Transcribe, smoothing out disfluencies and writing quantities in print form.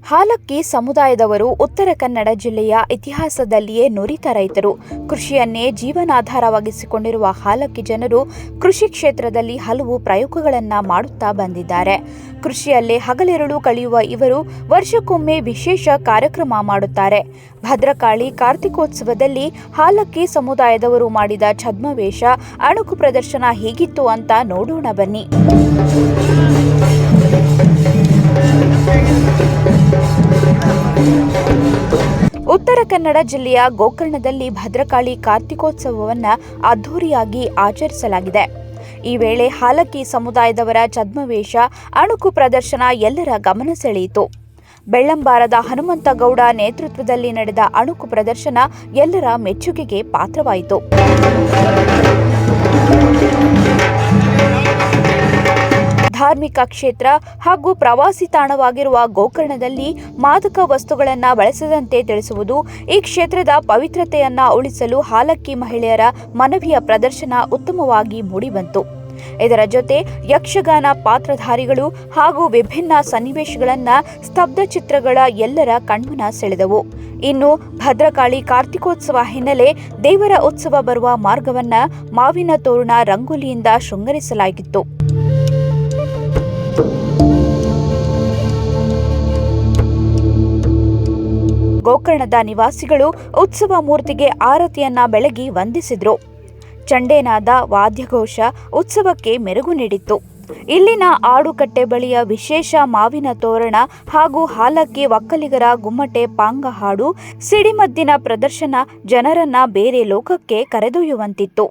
ಹಾಲಕ್ಕಿ ಸಮುದಾಯದವರು ಉತ್ತರ ಕನ್ನಡ ಜಿಲ್ಲೆಯ ಇತಿಹಾಸದಲ್ಲಿಯೇ ನುರಿತ ರೈತರು. ಕೃಷಿಯನ್ನೇ ಜೀವನಾಧಾರವಾಗಿಸಿಕೊಂಡಿರುವ ಹಾಲಕ್ಕಿ ಜನರು ಕೃಷಿ ಕ್ಷೇತ್ರದಲ್ಲಿ ಹಲವು ಪ್ರಯೋಗಗಳನ್ನು ಮಾಡುತ್ತಾ ಬಂದಿದ್ದಾರೆ. ಕೃಷಿಯಲ್ಲೇ ಹಗಲಿರುಳು ಕಳೆಯುವ ಇವರು ವರ್ಷಕ್ಕೊಮ್ಮೆ ವಿಶೇಷ ಕಾರ್ಯಕ್ರಮ ಮಾಡುತ್ತಾರೆ. ಭದ್ರಕಾಳಿ ಕಾರ್ತಿಕೋತ್ಸವದಲ್ಲಿ ಹಾಲಕ್ಕಿ ಸಮುದಾಯದವರು ಮಾಡಿದ ಛದ್ಮವೇಷ, ಅಣುಕು ಪ್ರದರ್ಶನ ಹೇಗಿತ್ತು ಅಂತ ನೋಡೋಣ ಬನ್ನಿ. ಉತ್ತರ ಕನ್ನಡ ಜಿಲ್ಲೆಯ ಗೋಕರ್ಣದಲ್ಲಿ ಭದ್ರಕಾಳಿ ಕಾರ್ತಿಕೋತ್ಸವವನ್ನು ಅದ್ಧೂರಿಯಾಗಿ ಆಚರಿಸಲಾಗಿದೆ. ಈ ವೇಳೆ ಹಾಲಕ್ಕಿ ಸಮುದಾಯದವರ ಛದ್ಮವೇಷ, ಅಣುಕು ಪ್ರದರ್ಶನ ಎಲ್ಲರ ಗಮನ ಸೆಳೆಯಿತು. ಬೆಳ್ಳಂಬಾರದ ಹನುಮಂತಗೌಡ ನೇತೃತ್ವದಲ್ಲಿ ನಡೆದ ಅಣುಕು ಪ್ರದರ್ಶನ ಎಲ್ಲರ ಮೆಚ್ಚುಗೆಗೆ ಪಾತ್ರವಾಯಿತು. ಧಾರ್ಮಿಕ ಕ್ಷೇತ್ರ ಹಾಗೂ ಪ್ರವಾಸಿ ತಾಣವಾಗಿರುವ ಗೋಕರ್ಣದಲ್ಲಿ ಮಾದಕ ವಸ್ತುಗಳನ್ನು ಬಳಸದಂತೆ ತಿಳಿಸುವುದು, ಈ ಕ್ಷೇತ್ರದ ಪವಿತ್ರತೆಯನ್ನು ಉಳಿಸಲು ಹಾಲಕ್ಕಿ ಮಹಿಳೆಯರ ಮನವಿಯ ಪ್ರದರ್ಶನ ಉತ್ತಮವಾಗಿ ಮೂಡಿಬಂತು. ಇದರ ಜೊತೆ ಯಕ್ಷಗಾನ ಪಾತ್ರಧಾರಿಗಳು ಹಾಗೂ ವಿಭಿನ್ನ ಸನ್ನಿವೇಶಗಳನ್ನು ಸ್ತಬ್ಧ ಚಿತ್ರಗಳ ಎಲ್ಲರ ಕಣ್ಮನ ಸೆಳೆದವು. ಇನ್ನು ಭದ್ರಕಾಳಿ ಕಾರ್ತಿಕೋತ್ಸವ ಹಿನ್ನೆಲೆ ದೇವರ ಉತ್ಸವ ಬರುವ ಮಾರ್ಗವನ್ನು ಮಾವಿನ ತೋರಣ, ರಂಗೋಲಿಯಿಂದ ಶೃಂಗರಿಸಲಾಗಿತ್ತು. ಗೋಕರ್ಣದ ನಿವಾಸಿಗಳು ಉತ್ಸವ ಮೂರ್ತಿಗೆ ಆರತಿಯನ್ನ ಬೆಳಗಿ ವಂದಿಸಿದ್ರು. ಚಂಡೇನಾದ, ವಾದ್ಯಘೋಷ ಉತ್ಸವಕ್ಕೆ ಮೆರುಗು ನೀಡಿತ್ತು. ಇಲ್ಲಿನ ಆಡುಕಟ್ಟೆ ಬಳಿಯ ವಿಶೇಷ ಮಾವಿನ ತೋರಣ ಹಾಗೂ ಹಾಲಕ್ಕಿ ಒಕ್ಕಲಿಗರ ಗುಮ್ಮಟೆ ಪಾಂಗ ಹಾಡು, ಸಿಡಿಮದ್ದಿನ ಪ್ರದರ್ಶನ ಜನರನ್ನ ಬೇರೆ ಲೋಕಕ್ಕೆ ಕರೆದೊಯ್ಯುವಂತಿತ್ತು.